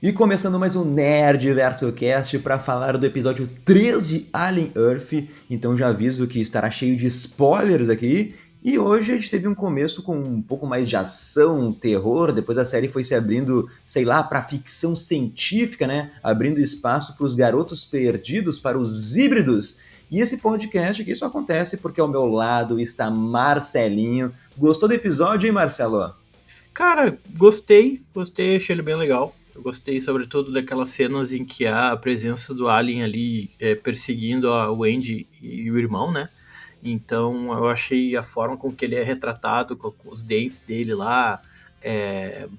E começando mais um Nerd Verso Cast para falar do episódio 3 de Alien Earth. Então já aviso que estará cheio de spoilers aqui. E hoje a gente teve um começo com um pouco mais de ação, terror. Depois a série foi se abrindo, sei lá, para ficção científica, né? Abrindo espaço para os garotos perdidos, para os híbridos. E esse podcast aqui só acontece porque ao meu lado está Marcelinho. Gostou do episódio, hein, Marcelo? Cara, gostei, achei ele bem legal. Eu gostei sobretudo daquelas cenas em que há a presença do Alien ali perseguindo a Wendy e o irmão, né? Então eu achei a forma com que ele é retratado, com os dentes dele lá,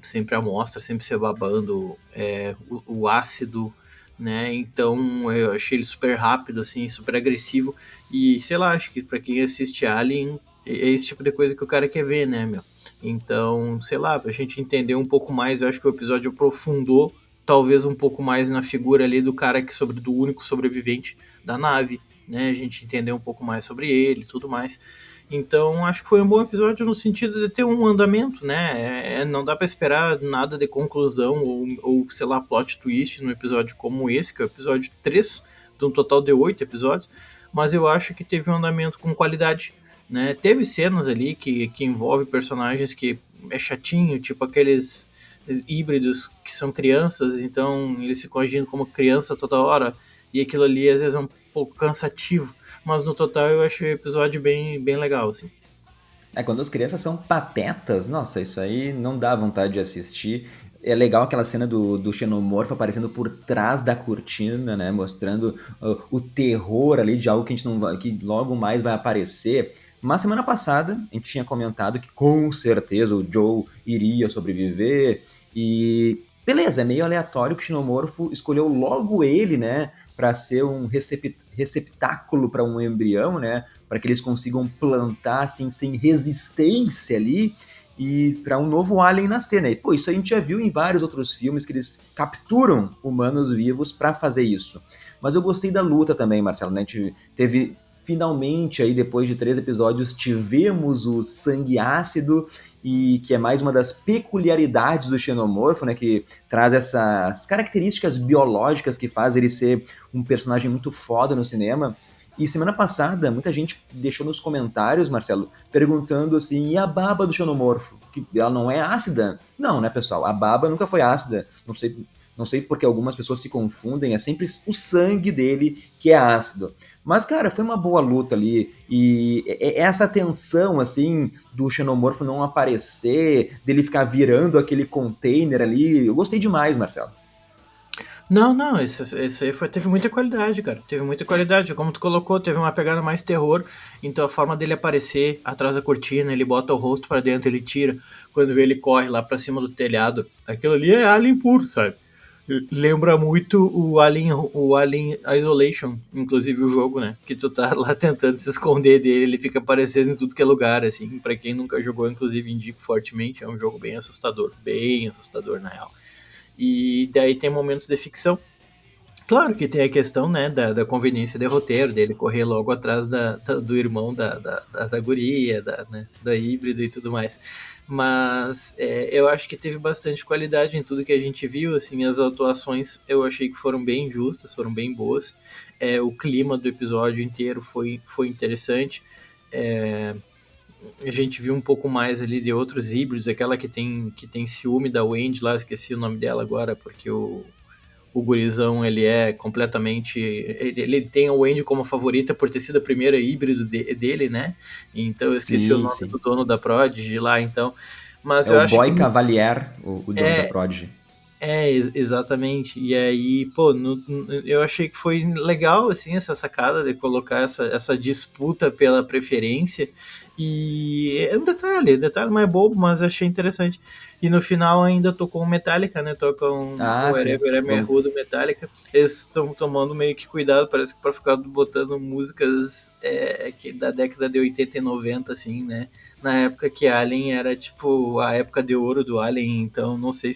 sempre à mostra, sempre se babando, o ácido, né? Então eu achei ele super rápido, assim, super agressivo. E sei lá, acho que pra quem assiste Alien, é esse tipo de coisa que o cara quer ver, né, meu? Então, sei lá, pra gente entender um pouco mais, eu acho que o episódio aprofundou talvez um pouco mais na figura ali do cara do único sobrevivente da nave, né? A gente entender um pouco mais sobre ele e tudo mais. Então, acho que foi um bom episódio no sentido de ter um andamento, né? Não dá pra esperar nada de conclusão ou, sei lá, plot twist num episódio como esse, que é o episódio 3 de um total de 8 episódios, mas eu acho que teve um andamento com qualidade, né? Teve cenas ali que envolve personagens que é chatinho, tipo aqueles híbridos que são crianças, então eles ficam agindo como criança toda hora, e aquilo ali às vezes é um pouco cansativo, mas no total eu achei o episódio bem legal, assim. Quando as crianças são patetas, nossa, isso aí não dá vontade de assistir. É legal aquela cena do xenomorfo aparecendo por trás da cortina, né? Mostrando o terror ali de algo que a gente não vai, que logo mais vai aparecer. Mas semana passada a gente tinha comentado que com certeza o Joe iria sobreviver. E beleza, é meio aleatório que o xenomorfo escolheu logo ele, né? Para ser um receptáculo para um embrião, né? Para que eles consigam plantar assim sem resistência ali e para um novo alien nascer, né? E, pô, isso a gente já viu em vários outros filmes que eles capturam humanos vivos para fazer isso. Mas eu gostei da luta também, Marcelo, né? A gente teve finalmente aí depois de 3 episódios tivemos o sangue ácido e que é mais uma das peculiaridades do xenomorfo, né, que traz essas características biológicas que faz ele ser um personagem muito foda no cinema. E semana passada, muita gente deixou nos comentários, Marcelo, perguntando assim: e a baba do xenomorfo? Que ela não é ácida? Não, né, pessoal? A baba nunca foi ácida. Não sei porque algumas pessoas se confundem, é sempre o sangue dele que é ácido. Mas, cara, foi uma boa luta ali. E essa tensão, assim, do xenomorfo não aparecer, dele ficar virando aquele container ali, eu gostei demais, Marcelo. Não, isso aí teve muita qualidade, cara. Teve muita qualidade. Como tu colocou, teve uma pegada mais terror. Então a forma dele aparecer atrás da cortina, ele bota o rosto pra dentro, ele tira. Quando vê, ele corre lá pra cima do telhado. Aquilo ali é Alien puro, sabe? Lembra muito o Alien Isolation, inclusive o jogo, né? Que tu tá lá tentando se esconder dele, ele fica aparecendo em tudo que é lugar, assim. Pra quem nunca jogou, inclusive, indico fortemente. É um jogo bem assustador, na real. E daí tem momentos de ficção. Claro que tem a questão, né, da conveniência de roteiro, dele correr logo atrás do irmão da guria, né, da híbrida e tudo mais. Mas eu acho que teve bastante qualidade em tudo que a gente viu, assim, as atuações eu achei que foram bem justas, foram bem boas. O clima do episódio inteiro foi interessante. É, a gente viu um pouco mais ali de outros híbridos, aquela que tem ciúme da Wendy lá, esqueci o nome dela agora, porque o gurizão, ele é completamente... Ele tem a Wendy como favorita por ter sido a primeira híbrido dele, né? Então eu esqueci o Sim, nome do sim. dono da Prodigy lá, então. Mas É eu o acho que Boy Cavalier, o dono da é, Prodigy. exatamente. E aí, pô, eu achei que foi legal, assim, essa sacada de colocar essa disputa pela preferência. E é um detalhe mais bobo, mas achei interessante. E no final ainda tocou um Metallica, né? Toca um Ah, sim. Wherever I'm Vamos. Who do Metallica. Eles estão tomando meio que cuidado, parece que pra ficar botando músicas que da década de 80 e 90, assim, né? Na época que Alien era, tipo, a época de ouro do Alien, então não sei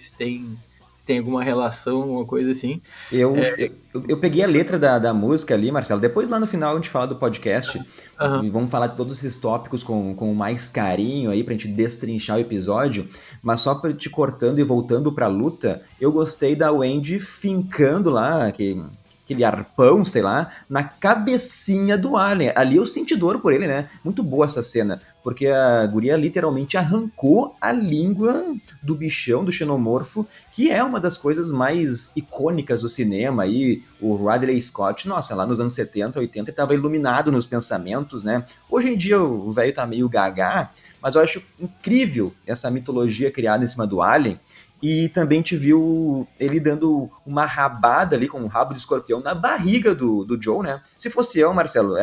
se tem alguma relação, alguma coisa assim. Eu peguei a letra da música ali, Marcelo. Depois lá no final a gente fala do podcast. Aham. E vamos falar de todos esses tópicos com mais carinho aí pra gente destrinchar o episódio. Mas só pra te cortando e voltando pra luta, eu gostei da Wendy fincando lá, aquele arpão, sei lá, na cabecinha do Alien. Ali eu senti dor por ele, né? Muito boa essa cena, porque a guria literalmente arrancou a língua do bichão, do xenomorfo, que é uma das coisas mais icônicas do cinema. Aí o Ridley Scott, nossa, lá nos anos 70, 80, ele estava iluminado nos pensamentos, né? Hoje em dia o velho tá meio gaga, mas eu acho incrível essa mitologia criada em cima do Alien. E também te viu ele dando uma rabada ali com um rabo de escorpião na barriga do Joe, né? Se fosse eu, Marcelo,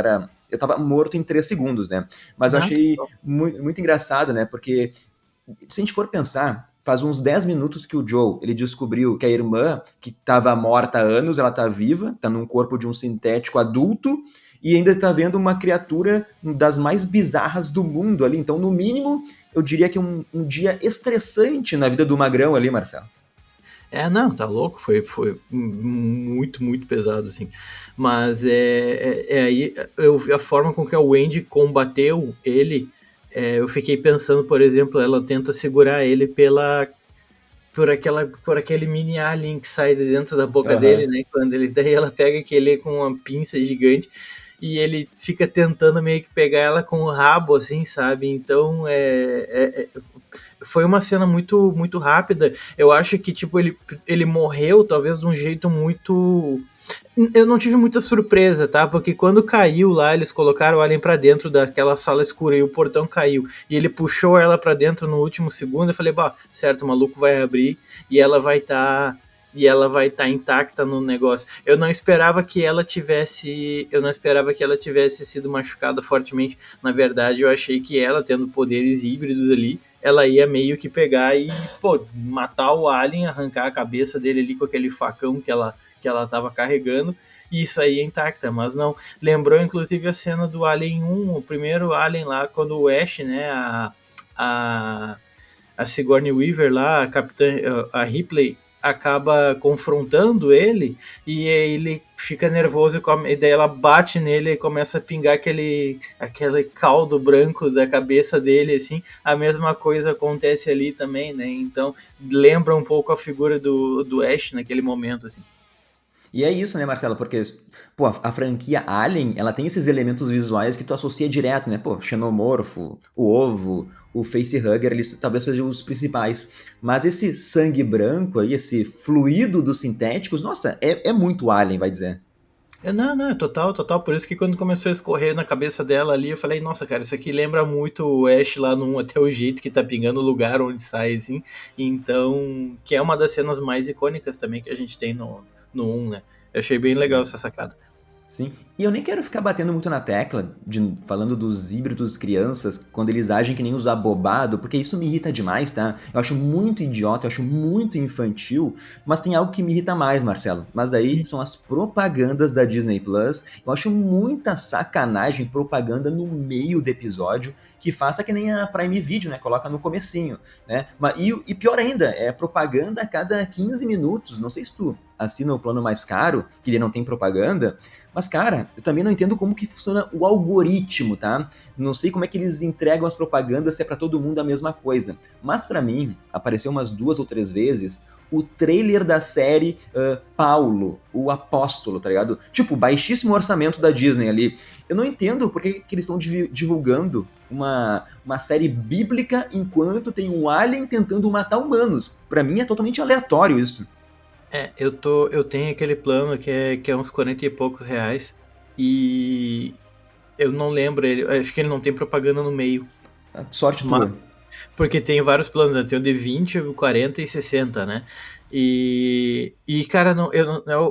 eu tava morto em 3 segundos, né? Mas eu Não, achei muito engraçado, né? Porque se a gente for pensar, faz uns 10 minutos que o Joe, ele descobriu que a irmã, que estava morta há anos, ela tá viva, tá num corpo de um sintético adulto, e ainda tá vendo uma criatura das mais bizarras do mundo ali. Então, no mínimo, eu diria que um dia estressante na vida do Magrão ali, Marcelo. não, tá louco, foi muito, muito pesado, assim. Mas aí, a forma com que a Wendy combateu ele, eu fiquei pensando, por exemplo, ela tenta segurar ele por aquele mini alien que sai de dentro da boca dele, Aham. né? Daí ela pega aquele com uma pinça gigante e ele fica tentando meio que pegar ela com o rabo, assim, sabe? Então foi uma cena muito muito rápida. Eu acho que tipo ele morreu talvez de um jeito muito. Eu não tive muita surpresa, tá? Porque quando caiu lá, eles colocaram o Alien pra dentro daquela sala escura e o portão caiu. E ele puxou ela pra dentro no último segundo. Eu falei, bah, certo, o maluco vai abrir e ela vai estar. E ela vai estar intacta no negócio. Eu não esperava que ela tivesse sido machucada fortemente. Na verdade, eu achei que ela, tendo poderes híbridos ali, ela ia meio que pegar e, pô, matar o alien, arrancar a cabeça dele ali com aquele facão que ela estava carregando e sair intacta, mas não. Lembrou inclusive a cena do Alien 1, o primeiro Alien lá, quando o Ash, né, a, a Sigourney Weaver lá, a Capitã, a Ripley, acaba confrontando ele e ele fica nervoso e daí ela bate nele e começa a pingar aquele caldo branco da cabeça dele, assim. A mesma coisa acontece ali também, né? Então lembra um pouco a figura do Ash naquele momento, assim. E é isso, né, Marcelo? Porque, pô, a franquia Alien, ela tem esses elementos visuais que tu associa direto, né? Pô, xenomorfo, o ovo, o facehugger, eles talvez sejam os principais. Mas esse sangue branco aí, esse fluido dos sintéticos, nossa, é muito Alien, vai dizer. Não, é total, total. Por isso que quando começou a escorrer na cabeça dela ali, eu falei, nossa, cara, isso aqui lembra muito o Ash lá no 1, até o jeito que tá pingando o lugar onde sai, assim. Então, que é uma das cenas mais icônicas também que a gente tem no 1, né? Eu achei bem legal essa sacada. Sim, e eu nem quero ficar batendo muito na tecla, falando dos híbridos crianças, quando eles agem que nem os abobados, porque isso me irrita demais, tá? Eu acho muito idiota, eu acho muito infantil, mas tem algo que me irrita mais, Marcelo. Mas daí são as propagandas da Disney Plus. Eu acho muita sacanagem propaganda no meio do episódio, que faça que nem a Prime Video, né? Coloca no comecinho, né? E pior ainda, é propaganda a cada 15 minutos. Não sei se tu assina o plano mais caro, que ele não tem propaganda, mas, cara, eu também não entendo como que funciona o algoritmo, tá? Não sei como é que eles entregam as propagandas se é pra todo mundo a mesma coisa. Mas pra mim, apareceu umas 2 ou 3 vezes o trailer da série Paulo, o Apóstolo, tá ligado? Tipo, baixíssimo orçamento da Disney ali. Eu não entendo por que eles estão divulgando uma série bíblica enquanto tem um alien tentando matar humanos. Pra mim é totalmente aleatório isso. Eu tenho aquele plano que é uns 40 e poucos reais e eu não lembro ele, acho que ele não tem propaganda no meio. Sorte Mas, tua. porque tem vários planos, né? Tem o de 20, o 40 e 60, né? Cara,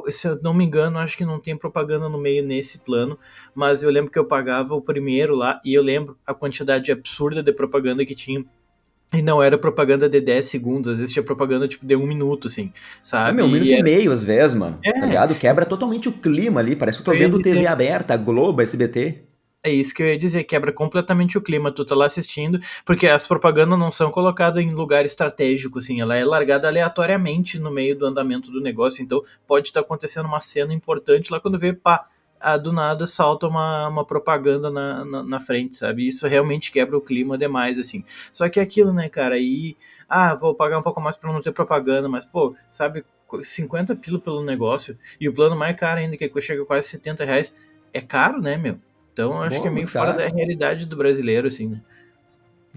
se eu não me engano, acho que não tem propaganda no meio nesse plano, mas eu lembro que eu pagava o primeiro lá e eu lembro a quantidade absurda de propaganda que tinha. E não era propaganda de 10 segundos, às vezes tinha propaganda tipo de 1 minuto, assim, sabe? 1 minuto e meio às vezes, mano. Tá É, ligado? Quebra totalmente o clima ali. Parece que eu tô eu ia vendo TV dizer, aberta, Globo, SBT. É isso que eu ia dizer, quebra completamente o clima. Tu tá lá assistindo, porque as propagandas não são colocadas em lugar estratégico, assim, ela é largada aleatoriamente no meio do andamento do negócio. Então pode estar acontecendo uma cena importante lá quando vê, pá, do nada salta uma propaganda na frente, sabe? Isso realmente quebra o clima demais, assim. Só que é aquilo, né, cara? Aí, vou pagar um pouco mais pra não ter propaganda, mas, pô, sabe, 50 pila pelo negócio, e o plano mais caro ainda, que chega a quase R$ 70, é caro, né, meu? Então, eu acho que é Pô, meio muito fora da caro. realidade do brasileiro, assim, né?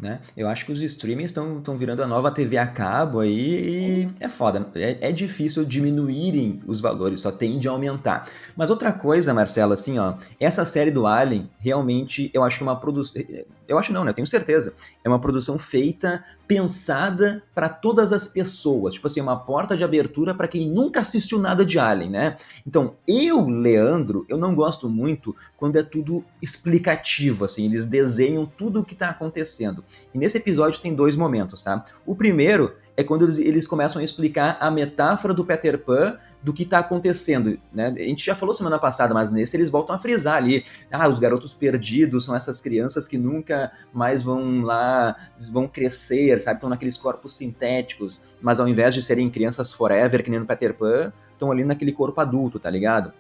Né? Eu acho que os streamings estão virando a nova TV a cabo aí e é foda. É difícil diminuírem os valores, só tende a aumentar. Mas outra coisa, Marcelo, assim, ó, essa série do Alien, realmente, eu acho que é uma produção. Eu acho não, né? Eu tenho certeza. É uma produção feita, pensada para todas as pessoas. Tipo assim, uma porta de abertura para quem nunca assistiu nada de Alien, né? Então, Leandro, eu não gosto muito quando é tudo explicativo, assim, eles desenham tudo o que tá acontecendo. E nesse episódio tem dois momentos, tá? O primeiro é quando eles começam a explicar a metáfora do Peter Pan do que tá acontecendo, né? A gente já falou semana passada, mas nesse eles voltam a frisar ali. Os garotos perdidos são essas crianças que nunca mais vão lá, vão crescer, sabe? Estão naqueles corpos sintéticos, mas ao invés de serem crianças forever, que nem no Peter Pan, estão ali naquele corpo adulto, tá ligado?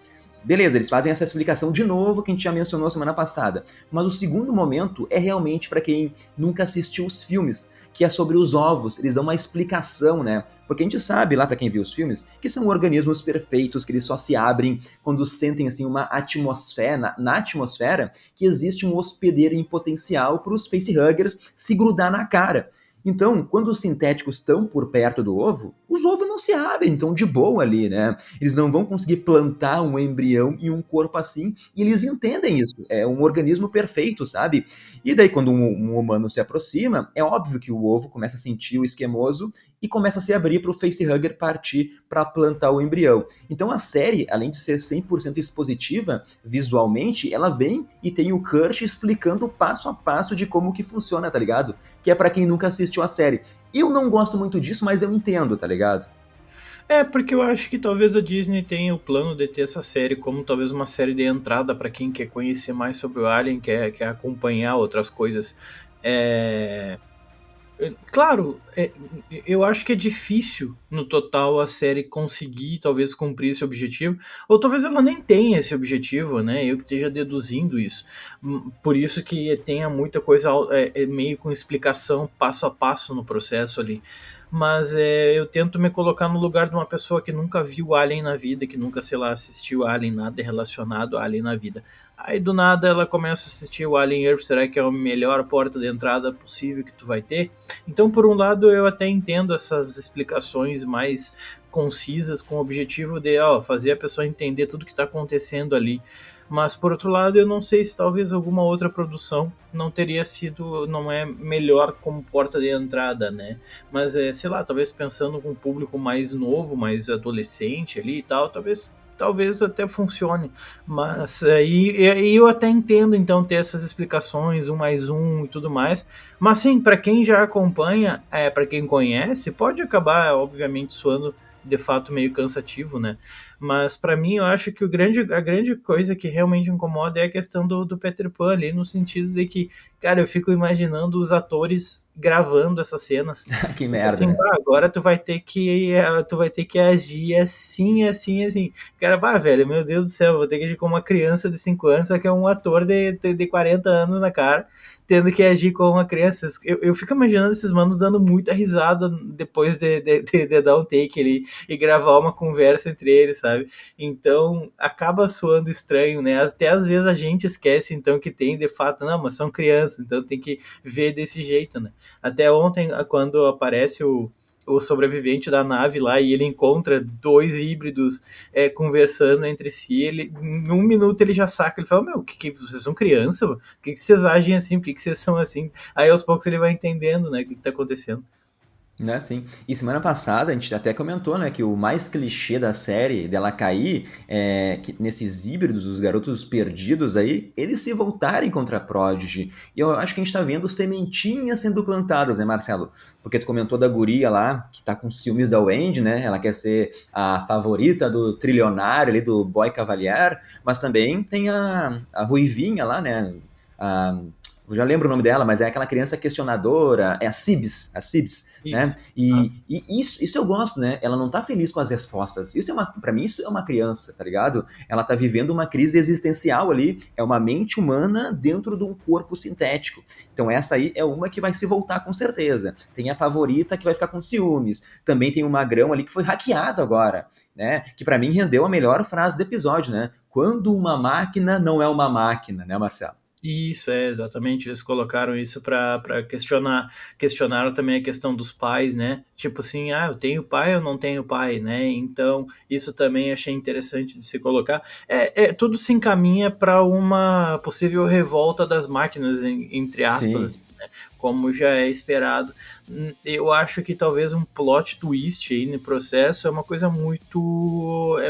Beleza, eles fazem essa explicação de novo que a gente já mencionou semana passada. Mas o segundo momento é realmente para quem nunca assistiu os filmes, que é sobre os ovos. Eles dão uma explicação, né? Porque a gente sabe, lá para quem viu os filmes, que são organismos perfeitos, que eles só se abrem quando sentem assim uma atmosfera, na atmosfera, que existe um hospedeiro em potencial para os facehuggers se grudar na cara. Então, quando os sintéticos estão por perto do ovo, os ovos não se abrem, estão de boa ali, né? Eles não vão conseguir plantar um embrião em um corpo assim, e eles entendem isso. É um organismo perfeito, sabe? E daí, quando um humano se aproxima, é óbvio que o ovo começa a sentir o esquemoso e começa a se abrir para o facehugger partir para plantar o embrião. Então a série, além de ser 100% expositiva, visualmente, ela vem e tem o Kurt explicando passo a passo de como que funciona, tá ligado? Que é para quem nunca assistiu a série. Eu não gosto muito disso, mas eu entendo, tá ligado? É, porque eu acho que talvez a Disney tenha o plano de ter essa série como talvez uma série de entrada para quem quer conhecer mais sobre o Alien, quer acompanhar outras coisas. É, claro, eu acho que é difícil no total a série conseguir talvez cumprir esse objetivo, ou talvez ela nem tenha esse objetivo, né? Eu que esteja deduzindo isso. Por isso que tenha muita coisa meio com explicação passo a passo no processo ali. Mas eu tento me colocar no lugar de uma pessoa que nunca viu Alien na vida, que nunca, sei lá, assistiu Alien, nada relacionado a Alien na vida. Aí do nada ela começa a assistir o Alien Earth, será que é a melhor porta de entrada possível que tu vai ter? Então, por um lado, eu até entendo essas explicações mais concisas com o objetivo de fazer a pessoa entender tudo que está acontecendo ali. Mas por outro lado, eu não sei se talvez alguma outra produção não teria sido, não é melhor como porta de entrada, né? Mas sei lá, talvez pensando com um público mais novo, mais adolescente ali e tal, talvez até funcione. Mas aí eu até entendo então ter essas explicações, um mais um e tudo mais. Mas sim, para quem já acompanha, para quem conhece, pode acabar, obviamente, soando de fato meio cansativo, né? Mas para mim eu acho que a grande coisa que realmente incomoda é a questão do Peter Pan ali, no sentido de que, cara, eu fico imaginando os atores gravando essas cenas. Que Tipo merda, assim, né? agora tu vai ter que agir assim, assim, assim. Cara, velho, meu Deus do céu, vou ter que agir como uma criança de 5 anos, só que é um ator de 40 anos na cara, tendo que agir como uma criança. Eu fico imaginando esses manos dando muita risada depois de dar um take ali e gravar uma conversa entre eles, sabe? Então, acaba soando estranho, né? Até às vezes a gente esquece, então, que tem, de fato, não, mas são crianças, então tem que ver desse jeito, né? Até ontem, quando aparece o sobrevivente da nave lá e ele encontra dois híbridos conversando entre si, em um minuto ele já saca, ele fala, meu, vocês são criança? Por que vocês agem assim? Por que vocês são assim? Aí aos poucos ele vai entendendo, né, o que tá acontecendo. Né, sim. E semana passada a gente até comentou, né, que o mais clichê da série dela cair é que nesses híbridos, os garotos perdidos aí, eles se voltarem contra a Prodigy. E eu acho que a gente tá vendo sementinhas sendo plantadas, né, Marcelo? Porque tu comentou da guria lá, que tá com ciúmes da Wendy, né? Ela quer ser a favorita do trilionário ali, do Boy Cavalier, mas também tem a Ruivinha lá, né? Eu já lembro o nome dela, mas é aquela criança questionadora, é a Cibs, né? Isso. Ah, E isso eu gosto, né? Ela não tá feliz com as respostas. Pra mim, isso é uma criança, tá ligado? Ela tá vivendo uma crise existencial ali, é uma mente humana dentro de um corpo sintético. Então essa aí é uma que vai se voltar com certeza. Tem a favorita que vai ficar com ciúmes. Também tem o magrão ali que foi hackeado agora, né? Que pra mim rendeu a melhor frase do episódio, né? Quando uma máquina não é uma máquina, né, Marcelo? isso, é, exatamente. Eles colocaram isso para questionar. Questionaram também a questão dos pais, né? Tipo assim, ah, eu tenho pai ou não tenho pai, né? Então, isso também achei interessante de se colocar. Tudo se encaminha para uma possível revolta das máquinas, entre aspas, Sim. assim, como já é esperado. Eu acho que talvez um plot twist aí no processo é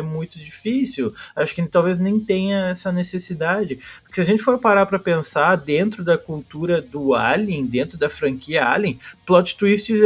muito difícil. Acho que talvez nem tenha essa necessidade, porque se a gente for parar para pensar dentro da cultura do Alien, dentro da franquia Alien, plot twists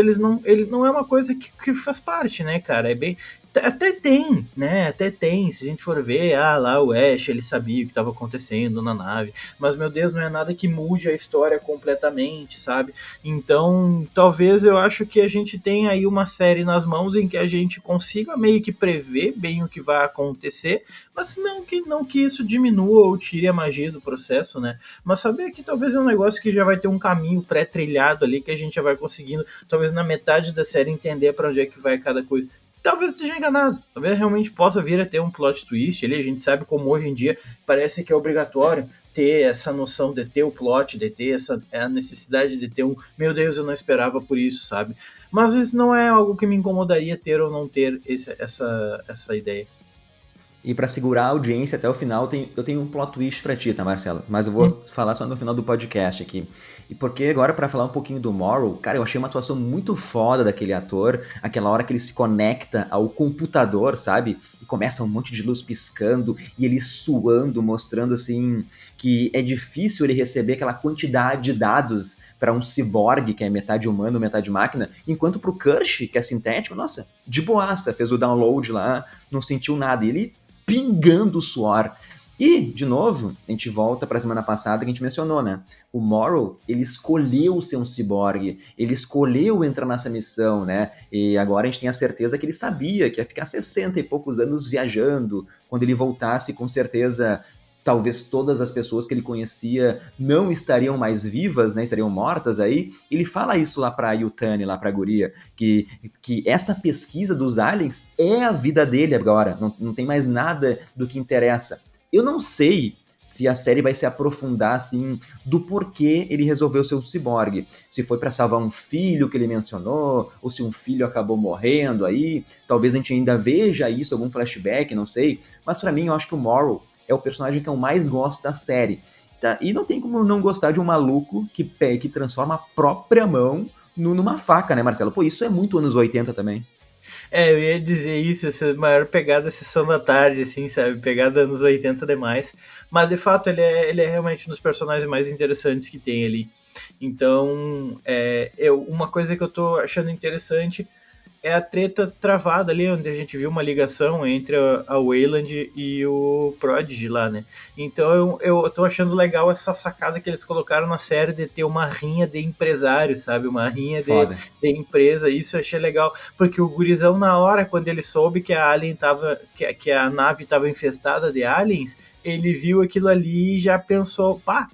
ele não é uma coisa que faz parte, né, cara? É bem até tem, né? Até tem. Se a gente for ver, lá o Ash, ele sabia o que estava acontecendo na nave. Mas, meu Deus, não é nada que mude a história completamente, sabe? Então, talvez eu acho que a gente tenha aí uma série nas mãos em que a gente consiga meio que prever bem o que vai acontecer, mas não que isso diminua ou tire a magia do processo, né? Mas saber que talvez é um negócio que já vai ter um caminho pré-trilhado ali, que a gente já vai conseguindo, talvez na metade da série, entender para onde é que vai cada coisa. Talvez esteja enganado, talvez realmente possa vir a ter um plot twist ali. A gente sabe como hoje em dia parece que é obrigatório ter essa noção de ter o plot, de ter a necessidade de ter um, meu Deus, eu não esperava por isso, sabe? Mas isso não é algo que me incomodaria ter ou não ter essa ideia. E pra segurar a audiência até o final, eu tenho um plot twist pra ti, tá, Marcelo? Mas eu Hum, vou falar só no final do podcast aqui. E porque agora, pra falar um pouquinho do Morrow, cara, eu achei uma atuação muito foda daquele ator, aquela hora que ele se conecta ao computador, sabe? E começa um monte de luz piscando e ele suando, mostrando assim que é difícil ele receber aquela quantidade de dados pra um ciborgue que é metade humano, metade máquina, enquanto pro Kirsch, que é sintético, nossa, de boaça, fez o download lá, não sentiu nada. E ele pingando suor. E, de novo, a gente volta para a semana passada que a gente mencionou, né? O Morrow, ele escolheu ser um ciborgue, ele escolheu entrar nessa missão, né? E agora a gente tem a certeza que ele sabia que ia ficar 60 e poucos anos viajando. Quando ele voltasse, com certeza, talvez todas as pessoas que ele conhecia não estariam mais vivas, né? Estariam mortas aí. Ele fala isso lá pra Yutani, lá pra Guria, que essa pesquisa dos aliens é a vida dele agora, não tem mais nada do que interessa. Eu não sei se a série vai se aprofundar assim do porquê ele resolveu ser um ciborgue. Se foi para salvar um filho que ele mencionou, ou se um filho acabou morrendo aí. Talvez a gente ainda veja isso, algum flashback, não sei. Mas para mim, eu acho que o Morrow é o personagem que eu mais gosto da série. Tá? E não tem como não gostar de um maluco que transforma a própria mão numa faca, né, Marcelo? Pô, isso é muito anos 80 também. eu ia dizer isso, essa maior pegada sessão da tarde, assim, sabe? Pegada anos 80 demais. Mas de fato ele é realmente um dos personagens mais interessantes que tem ali. Então, uma coisa que eu tô achando interessante é a treta travada ali, onde a gente viu uma ligação entre a Wayland e o Prodigy lá, né? Então eu tô achando legal essa sacada que eles colocaram na série de ter uma rinha de empresário, sabe? Uma rinha Foda. de empresa. Isso eu achei legal, porque o gurizão, na hora, quando ele soube que a Alien tava, que a nave estava infestada de aliens, ele viu aquilo ali e já pensou, pá,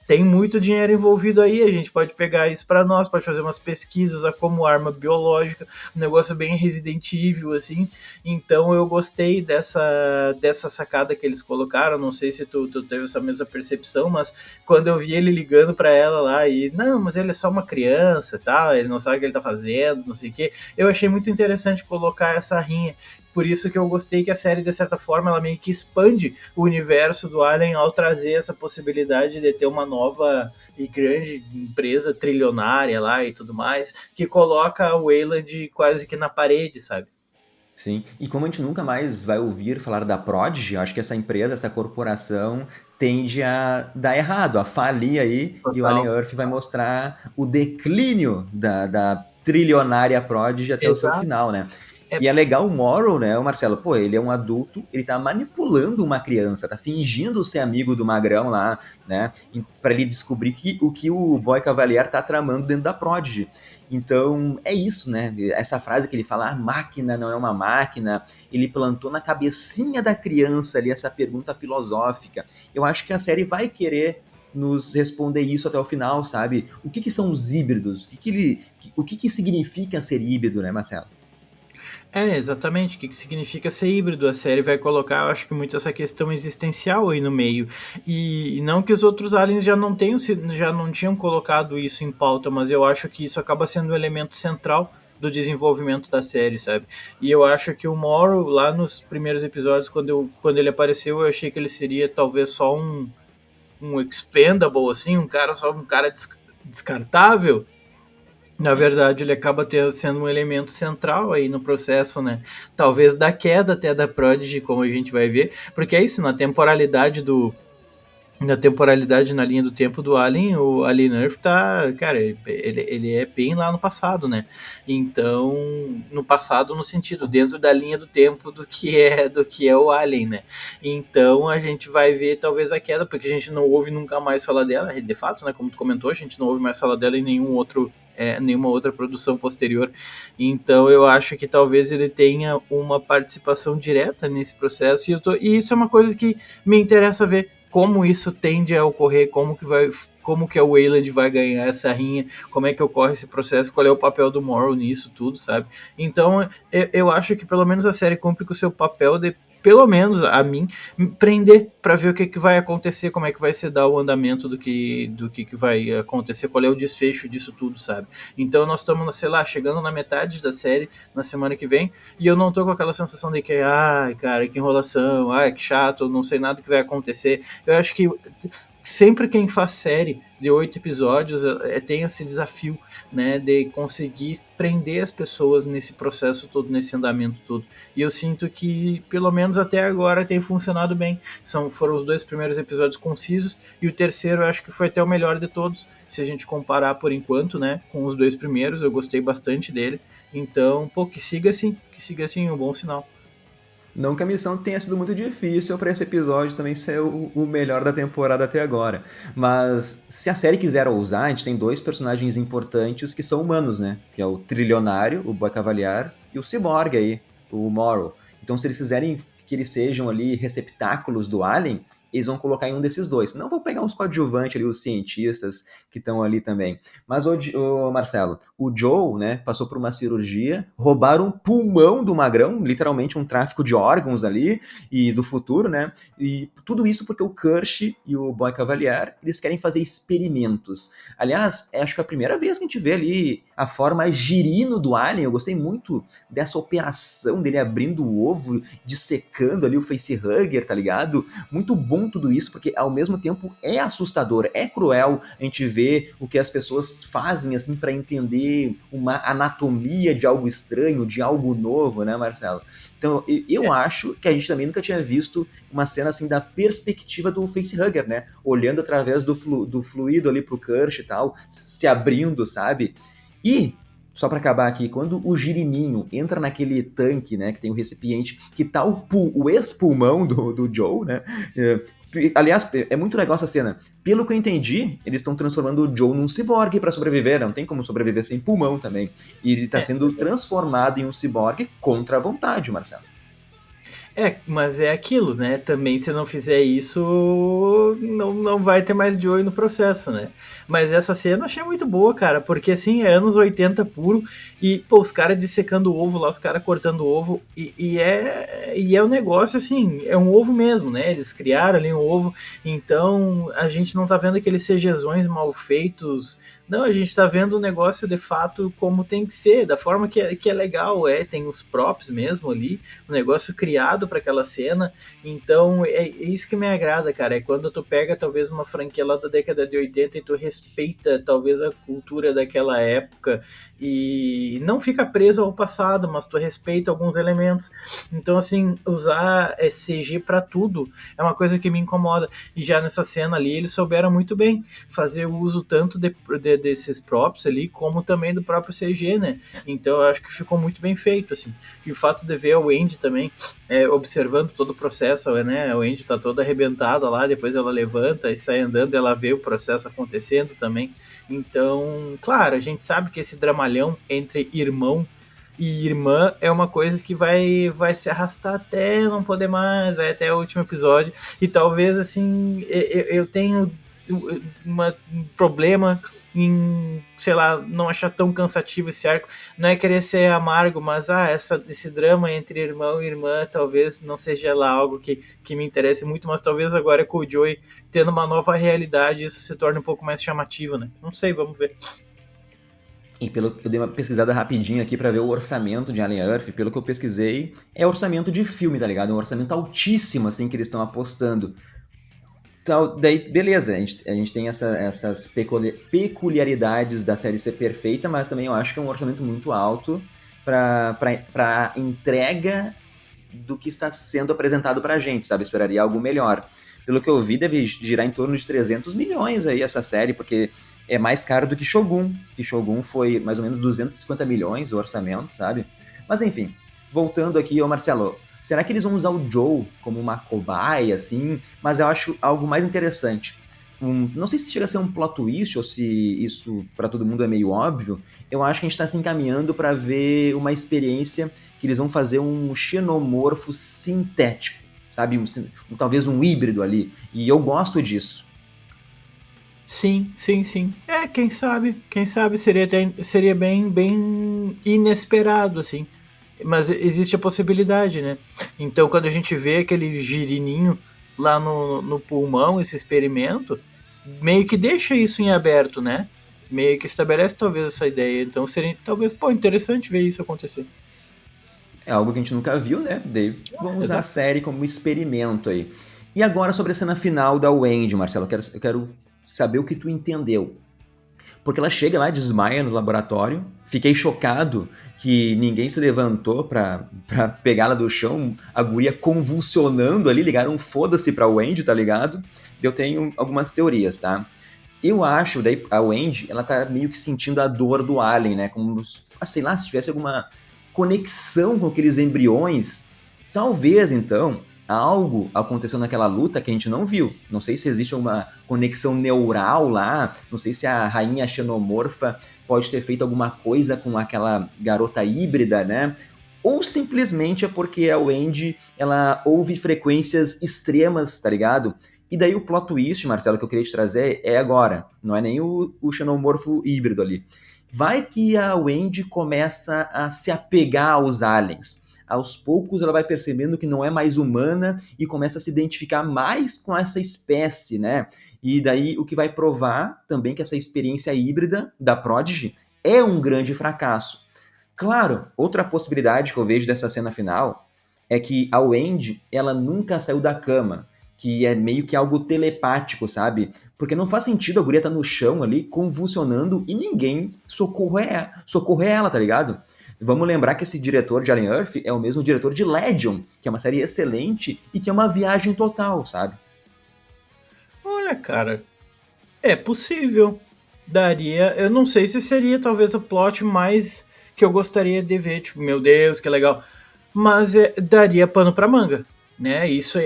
tem muito dinheiro envolvido aí, a gente pode pegar isso para nós, pode fazer umas pesquisas como arma biológica, um negócio bem Resident Evil, assim. Então eu gostei dessa sacada que eles colocaram, não sei se tu teve essa mesma percepção, mas quando eu vi ele ligando para ela lá e, não, mas ele é só uma criança, tá? Ele não sabe o que ele tá fazendo, não sei o quê, eu achei muito interessante colocar essa rinha. Por isso que eu gostei que a série, de certa forma, ela meio que expande o universo do Alien ao trazer essa possibilidade de ter uma nova e grande empresa trilionária lá e tudo mais, que coloca a Wayland quase que na parede, sabe? Sim. E como a gente nunca mais vai ouvir falar da Prodigy, acho que essa empresa, essa corporação tende a dar errado, a falir aí, e o Alien Total. Earth vai mostrar o declínio da trilionária Prodigy até o seu Exato. final, né? E é legal o Morrow, né, o Marcelo? Pô, ele é um adulto, ele tá manipulando uma criança, tá fingindo ser amigo do Magrão lá, né? Pra ele descobrir o que o Boy Cavalier tá tramando dentro da Prodigy. Então, é isso, né? Essa frase que ele fala, a máquina não é uma máquina, ele plantou na cabecinha da criança ali essa pergunta filosófica. Eu acho que a série vai querer nos responder isso até o final, sabe? O que são os híbridos? O que significa ser híbrido, né, Marcelo? Exatamente. O que significa ser híbrido? A série vai colocar, eu acho que muito essa questão existencial aí no meio. E não que os outros aliens já não tinham colocado isso em pauta, mas eu acho que isso acaba sendo um elemento central do desenvolvimento da série, sabe? E eu acho que o Morrow, lá nos primeiros episódios, quando ele apareceu, eu achei que ele seria talvez só um expendable, assim, um cara descartável. Na verdade, ele acaba sendo um elemento central aí no processo, né? Talvez da queda até da Prodigy, como a gente vai ver, porque é isso, na temporalidade na linha do tempo do Alien, o Alien Earth tá, cara, ele é bem lá no passado, né? Então, no passado no sentido dentro da linha do tempo do que é o Alien, né? Então, a gente vai ver talvez a queda, porque a gente não ouve nunca mais falar dela, de fato, né, como tu comentou, a gente não ouve mais falar dela em nenhuma outra produção posterior. Então eu acho que talvez ele tenha uma participação direta nesse processo e isso é uma coisa que me interessa ver como isso tende a ocorrer, como que a Wayland vai ganhar essa rinha, como é que ocorre esse processo, qual é o papel do Morrow nisso tudo, sabe? Então eu acho que pelo menos a série cumpre com o seu papel de, pelo menos a mim, prender para ver o que vai acontecer, como é que vai se dar o andamento do que vai acontecer, qual é o desfecho disso tudo, sabe? Então nós estamos, sei lá, chegando na metade da série na semana que vem e eu não tô com aquela sensação de que, ai, cara, que enrolação, ai, que chato, não sei nada que vai acontecer. Eu acho que sempre quem faz série de 8 episódios tem esse desafio, né, de conseguir prender as pessoas nesse processo todo, nesse andamento todo. E eu sinto que, pelo menos até agora, tem funcionado bem. Foram os 2 primeiros episódios concisos e o terceiro eu acho que foi até o melhor de todos, se a gente comparar por enquanto, né, com os 2 primeiros. Eu gostei bastante dele. Então, pô, que siga assim, um bom sinal. Não que a missão tenha sido muito difícil para esse episódio também ser o melhor da temporada até agora. Mas se a série quiser ousar, a gente tem dois personagens importantes que são humanos, né? Que é o trilionário, o Boy Cavalier, e o ciborgue aí, o Morrow. Então se eles quiserem que eles sejam ali receptáculos do Alien, eles vão colocar em um desses dois. Não vão pegar uns coadjuvantes ali, os cientistas que estão ali também. Mas, Marcelo, o Joe, né, passou por uma cirurgia, roubaram um pulmão do Magrão, literalmente um tráfico de órgãos ali, e do futuro, né? E tudo isso porque o Kirsch e o Boy Cavalier, eles querem fazer experimentos. Aliás, acho que é a primeira vez que a gente vê ali a forma girino do Alien. Eu gostei muito dessa operação dele abrindo o ovo, dissecando ali o facehugger, tá ligado? Muito bom tudo isso, porque ao mesmo tempo é assustador, é cruel a gente ver o que as pessoas fazem assim para entender uma anatomia de algo estranho, de algo novo, né, Marcelo? Então, eu acho que a gente também nunca tinha visto uma cena assim da perspectiva do facehugger, né? Olhando através do fluido ali pro Kirsch e tal, se abrindo, sabe? E só para acabar aqui, quando o girininho entra naquele tanque, né, que tem o recipiente, que tá o ex-pulmão do Joe, né, aliás, é muito legal essa cena. Pelo que eu entendi, eles estão transformando o Joe num ciborgue para sobreviver, não tem como sobreviver sem pulmão também. E ele tá sendo transformado em um ciborgue contra a vontade, Marcelo. Mas é aquilo, né? Também se não fizer isso, não vai ter mais de olho no processo, né? Mas essa cena eu achei muito boa, cara, porque assim, é anos 80 puro, e pô, os caras dissecando o ovo lá, os caras cortando o ovo, e é um negócio assim, é um ovo mesmo, né? Eles criaram ali um ovo, então a gente não tá vendo aqueles CGzões mal feitos, não, a gente tá vendo o negócio de fato como tem que ser, da forma que é legal, tem os props mesmo ali, o negócio criado preparado para aquela cena. Então é isso que me agrada, cara, é quando tu pega talvez uma franquia lá da década de 80 e tu respeita talvez a cultura daquela época e não fica preso ao passado, mas tu respeita alguns elementos. Então assim, usar CG para tudo é uma coisa que me incomoda, e já nessa cena ali eles souberam muito bem fazer o uso tanto desses props ali, como também do próprio CG, né? Então eu acho que ficou muito bem feito, assim. E o fato de ver a Wendy também observando todo o processo, né? A Wendy tá toda arrebentada lá, depois ela levanta e sai andando, ela vê o processo acontecendo também. Então, claro, a gente sabe que esse dramalhão entre irmão e irmã é uma coisa que vai se arrastar até não poder mais, vai até o último episódio. E talvez, assim, eu tenho um problema em, sei lá, não achar tão cansativo esse arco. Não é querer ser amargo, mas esse drama entre irmão e irmã talvez não seja lá algo que me interesse muito, mas talvez agora com o Joey tendo uma nova realidade isso se torne um pouco mais chamativo, né? Não sei, vamos ver. E eu dei uma pesquisada rapidinho aqui pra ver o orçamento de Alien Earth. Pelo que eu pesquisei, é orçamento de filme, tá ligado? É um orçamento altíssimo, assim, que eles estão apostando. Então, daí, beleza, a gente tem essas peculiaridades da série ser perfeita, mas também eu acho que é um orçamento muito alto pra entrega do que está sendo apresentado pra gente, sabe? Esperaria algo melhor. Pelo que eu vi, deve girar em torno de 300 milhões aí essa série, porque é mais caro do que Shogun, que Shogun foi mais ou menos 250 milhões o orçamento, sabe? Mas enfim, voltando aqui, ô Marcelo, será que eles vão usar o Joe como uma cobaia, assim? Mas eu acho algo mais interessante. Não sei se chega a ser um plot twist ou se isso para todo mundo é meio óbvio. Eu acho que a gente está se encaminhando para ver uma experiência que eles vão fazer um xenomorfo sintético, sabe? Talvez um híbrido ali. E eu gosto disso. Sim, sim, sim. Quem sabe seria bem inesperado, assim. Mas existe a possibilidade, né? Então, quando a gente vê aquele girininho lá no pulmão, esse experimento, meio que deixa isso em aberto, né? Meio que estabelece talvez essa ideia. Então, seria talvez, pô, interessante ver isso acontecer. É algo que a gente nunca viu, né? Daí vamos usar a Exato. série como experimento aí. E agora sobre a cena final da Wendy, Marcelo, eu quero saber o que tu entendeu. Porque ela chega lá, desmaia no laboratório. Fiquei chocado que ninguém se levantou pra pegá-la do chão. A guria convulsionando ali, ligaram um foda-se pra Wendy, tá ligado? Eu tenho algumas teorias, tá? Eu acho, daí a Wendy, ela tá meio que sentindo a dor do alien, né? Como, sei lá, se tivesse alguma conexão com aqueles embriões. Talvez, então, algo aconteceu naquela luta que a gente não viu. Não sei se existe uma conexão neural lá, não sei se a rainha xenomorfa pode ter feito alguma coisa com aquela garota híbrida, né? Ou simplesmente é porque a Wendy, ela ouve frequências extremas, tá ligado? E daí o plot twist, Marcelo, que eu queria te trazer é agora. Não é nem o xenomorfo híbrido ali. Vai que a Wendy começa a se apegar aos aliens. Aos poucos ela vai percebendo que não é mais humana e começa a se identificar mais com essa espécie, né? E daí o que vai provar também que essa experiência híbrida da Prodigy é um grande fracasso. Claro, outra possibilidade que eu vejo dessa cena final é que a Wendy, ela nunca saiu da cama, que é meio que algo telepático, sabe? Porque não faz sentido a guria estar no chão ali, convulsionando, e ninguém socorrer ela, tá ligado? Vamos lembrar que esse diretor de Alien Earth é o mesmo diretor de Legion, que é uma série excelente e que é uma viagem total, sabe? Olha, cara, é possível. Daria. Eu não sei se seria talvez o plot mais que eu gostaria de ver. Tipo, meu Deus, que legal. Mas daria pano pra manga, né? Isso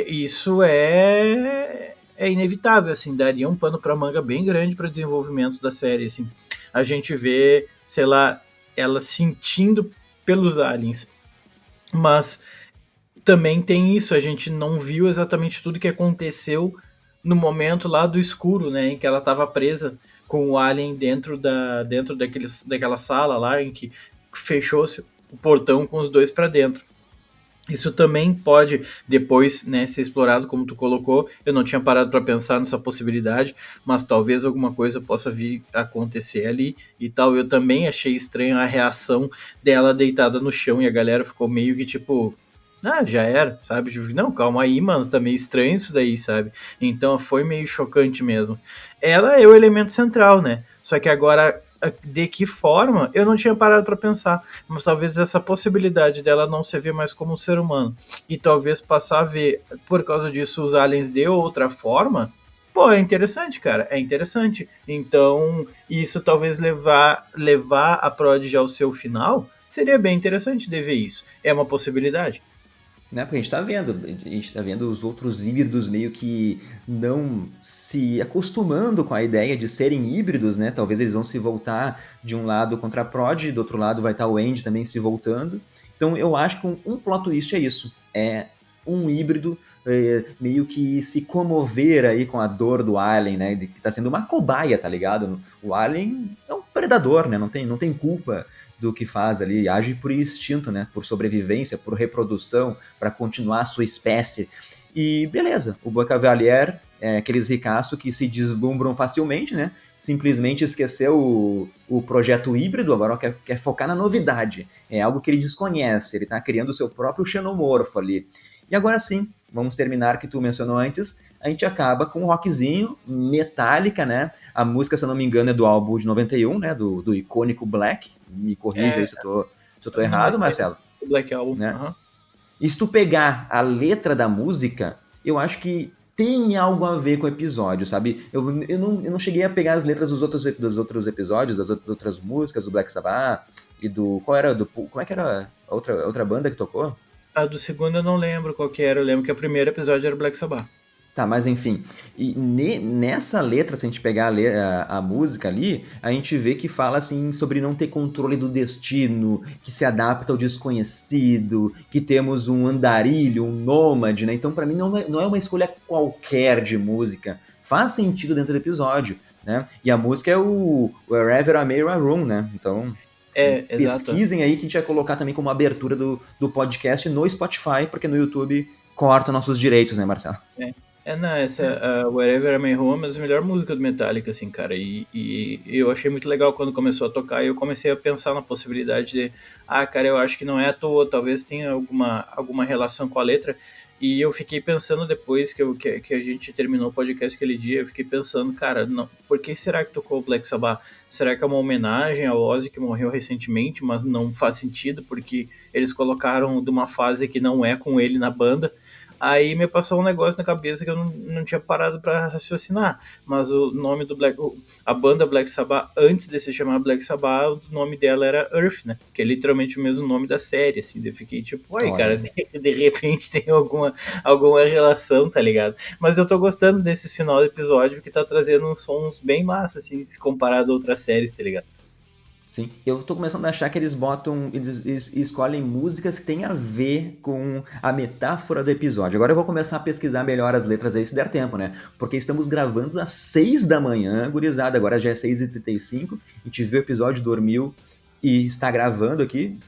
é inevitável, assim. Daria um pano pra manga bem grande para o desenvolvimento da série, assim. A gente vê, sei lá, ela sentindo pelos aliens. Mas também tem isso, a gente não viu exatamente tudo que aconteceu no momento lá do escuro, né, em que ela estava presa com o alien dentro daquela sala lá, em que fechou-se o portão com os dois para dentro. Isso também pode depois, né, ser explorado, como tu colocou. Eu não tinha parado para pensar nessa possibilidade, mas talvez alguma coisa possa vir a acontecer ali e tal. Eu também achei estranho a reação dela deitada no chão e a galera ficou meio que tipo, Ah, já era, sabe? Tipo, não, calma aí, mano, tá meio estranho isso daí, sabe? Então foi meio chocante mesmo. Ela é o elemento central, né? Só que agora, de que forma, eu não tinha parado pra pensar. Mas talvez essa possibilidade dela não se ver mais como um ser humano e talvez passar a ver, por causa disso, os aliens de outra forma. Pô, é interessante, cara, é interessante. Então, isso talvez levar a Prodigy ao seu final seria bem interessante de ver isso. É uma possibilidade. Né? Porque a gente tá vendo os outros híbridos meio que não se acostumando com a ideia de serem híbridos, né? Talvez eles vão se voltar de um lado contra a Prod, do outro lado vai estar o Andy também se voltando. Então eu acho que um plot twist é isso. É um híbrido meio que se comover aí com a dor do Alien, né? Que tá sendo uma cobaia, tá ligado? O Alien é um predador, né? Não tem culpa do que faz ali, age por instinto, né? Por sobrevivência, por reprodução, para continuar a sua espécie. E beleza, o Boa Cavalier é aqueles ricaços que se deslumbram facilmente, né? Simplesmente esqueceu o projeto híbrido, agora quer focar na novidade. É algo que ele desconhece, ele está criando o seu próprio xenomorfo ali. E agora sim, vamos terminar que tu mencionou antes, a gente acaba com um rockzinho, Metallica, né? A música, se eu não me engano, é do álbum de 91, né? Do icônico Black. Me corrija aí É, se eu tô não, mas errado, Marcelo. o Black Album, Né? aham. E se tu pegar a letra da música, eu acho que tem algo a ver com o episódio, sabe? Eu não cheguei a pegar as letras dos outros episódios, das outras músicas, do Black Sabbath e do. Qual era? Como é que era a outra banda que tocou? A do segundo eu não lembro qual que era, eu lembro que o primeiro episódio era o Black Sabbath. Tá, mas enfim. E nessa letra, se a gente pegar a música ali, a gente vê que fala assim sobre não ter controle do destino, que se adapta ao desconhecido, que temos um andarilho, um nômade, né? Então, pra mim, não é uma escolha qualquer de música. Faz sentido dentro do episódio, né? E a música é o Wherever I May Roam, né? Então, É, exato. pesquisem aí que a gente vai colocar também como abertura do podcast no Spotify, porque no YouTube corta nossos direitos, né, Marcelo? É, não, essa Wherever I May Roam é uma das melhores músicas do Metallica, assim, cara. E eu achei muito legal quando começou a tocar e eu comecei a pensar na possibilidade de, cara, eu acho que não é à toa, talvez tenha alguma relação com a letra. E eu fiquei pensando depois que a gente terminou o podcast aquele dia, eu fiquei pensando, cara, não, por que será que tocou o Black Sabbath? Será que é uma homenagem ao Ozzy que morreu recentemente, mas não faz sentido porque eles colocaram de uma fase que não é com ele na banda? Aí me passou um negócio na cabeça que eu não tinha parado para raciocinar. Mas o nome do a banda Black Sabbath, antes de se chamar Black Sabbath, o nome dela era Earth, né? Que é literalmente o mesmo nome da série, assim. Eu fiquei tipo, uai, cara, Olha. de repente tem alguma relação, tá ligado? Mas eu tô gostando desses final do episódio, que tá trazendo uns sons bem massa, assim, se comparado a outras séries, tá ligado? Sim, eu tô começando a achar que eles escolhem músicas que têm a ver com a metáfora do episódio. Agora eu vou começar a pesquisar melhor as letras aí, se der tempo, né? Porque estamos gravando às 6 da manhã, gurizada, agora já é 6h35, a gente viu o episódio, dormiu e está gravando aqui,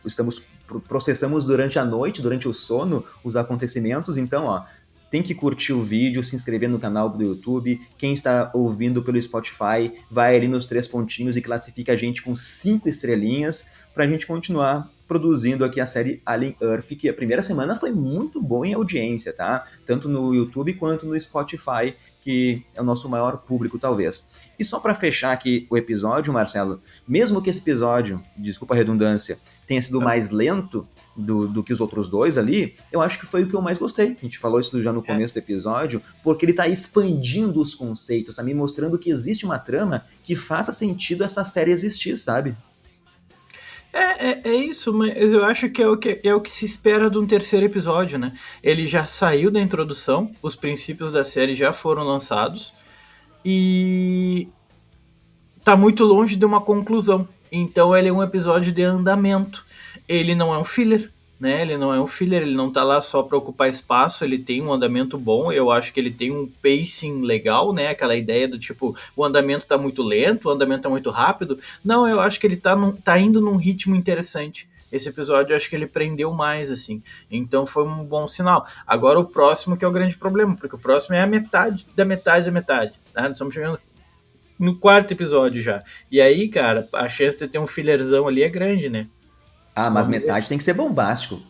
processamos durante a noite, durante o sono, os acontecimentos, então, ó, tem que curtir o vídeo, se inscrever no canal do YouTube. Quem está ouvindo pelo Spotify, vai ali nos 3 pontinhos e classifica a gente com 5 estrelinhas para a gente continuar produzindo aqui a série Alien Earth, que a primeira semana foi muito boa em audiência, tá? Tanto no YouTube quanto no Spotify, que é o nosso maior público, talvez. E só para fechar aqui o episódio, Marcelo, mesmo que esse episódio, desculpa a redundância, tenha sido mais lento do que os outros dois ali, eu acho que foi o que eu mais gostei. A gente falou isso já no começo do episódio, porque ele tá expandindo os conceitos, tá me mostrando que existe uma trama que faça sentido essa série existir, sabe? É isso, mas eu acho que é o que se espera de um terceiro episódio, né? Ele já saiu da introdução, os princípios da série já foram lançados e tá muito longe de uma conclusão. Então ele é um episódio de andamento. Ele não é um filler, né? Ele não é um filler, ele não tá lá só para ocupar espaço, ele tem um andamento bom, eu acho que ele tem um pacing legal, né? Aquela ideia do tipo, o andamento tá muito lento, o andamento tá muito rápido. Não, eu acho que ele tá indo num ritmo interessante. Esse episódio eu acho que ele prendeu mais, assim. Então foi um bom sinal. Agora o próximo que é o grande problema, porque o próximo é a metade da metade da metade. Tá? Nós estamos chegando no quarto episódio já. E aí, cara, a chance de ter um fillerzão ali é grande, né? Ah, mas Vamos ver. metade tem que ser bombástico.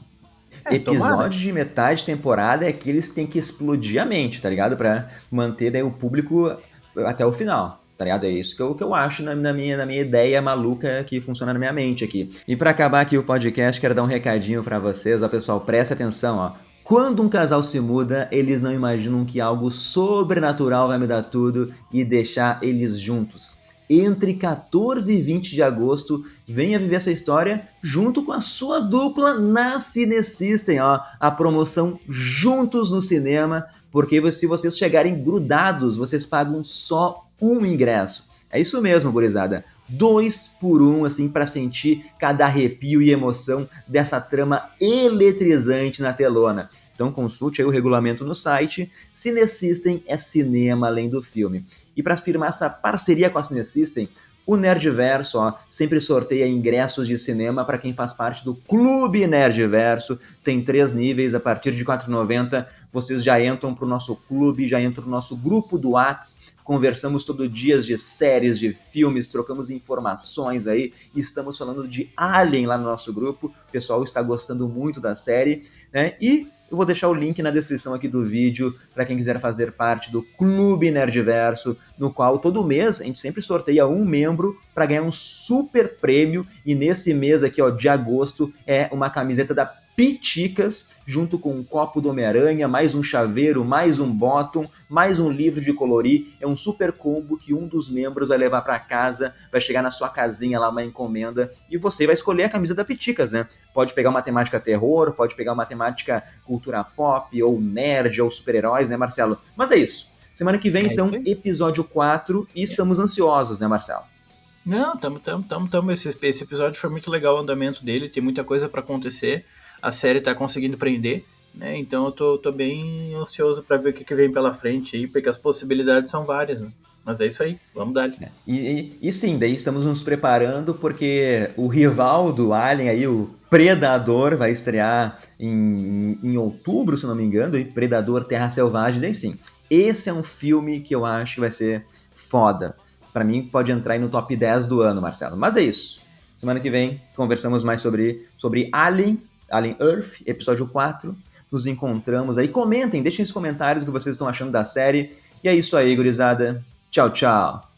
Tomara. Episódio de metade de temporada é aqueles que tem que explodir a mente, tá ligado? Pra manter daí o público até o final. Tá ligado? É isso que eu acho na minha ideia maluca que funciona na minha mente aqui. E pra acabar aqui o podcast, quero dar um recadinho pra vocês, ó, pessoal, presta atenção, ó. Quando um casal se muda, eles não imaginam que algo sobrenatural vai mudar tudo e deixar eles juntos. Entre 14 e 20 de agosto, venha viver essa história junto com a sua dupla na Cine System, ó. A promoção Juntos no Cinema, porque se vocês chegarem grudados, vocês pagam só um ingresso. É isso mesmo, gurizada. 2 por 1, assim, para sentir cada arrepio e emoção dessa trama eletrizante na telona. Então consulte aí o regulamento no site. Cinesystem é cinema além do filme. E para firmar essa parceria com a Cinesystem, o Nerdverso, ó, sempre sorteia ingressos de cinema para quem faz parte do Clube Nerdverso. Tem 3 níveis, a partir de R$ 4,90 vocês já entram para o nosso clube, já entram no nosso grupo do Whats. Conversamos todo dia de séries, de filmes, trocamos informações aí. Estamos falando de Alien lá no nosso grupo. O pessoal está gostando muito da série, né? E eu vou deixar o link na descrição aqui do vídeo para quem quiser fazer parte do Clube Nerdverso, no qual todo mês a gente sempre sorteia um membro para ganhar um super prêmio. E nesse mês aqui, ó, de agosto, é uma camiseta da Piticas, junto com um copo do Homem-Aranha, mais um chaveiro, mais um bottom, mais um livro de colorir. É um super combo que um dos membros vai levar para casa, vai chegar na sua casinha lá, uma encomenda, e você vai escolher a camisa da Piticas, né? Pode pegar uma temática terror, pode pegar uma temática cultura pop, ou nerd, ou super-heróis, né, Marcelo? Mas é isso. Semana que vem, então, episódio 4, e estamos ansiosos, né, Marcelo? Não, tamo. Esse episódio foi muito legal, o andamento dele, tem muita coisa para acontecer. A série tá conseguindo prender, né? Então eu tô bem ansioso para ver o que vem pela frente aí, porque as possibilidades são várias, né? Mas é isso aí, vamos dar. E sim, daí estamos nos preparando porque o rival do Alien aí, o Predador, vai estrear em outubro, se não me engano, e Predador Terra Selvagem, daí sim. Esse é um filme que eu acho que vai ser foda. Pra mim, pode entrar aí no top 10 do ano, Marcelo. Mas é isso. Semana que vem, conversamos mais sobre Alien Earth, episódio 4. Nos encontramos aí. Comentem, deixem os comentários o que vocês estão achando da série. E é isso aí, gurizada. Tchau, tchau.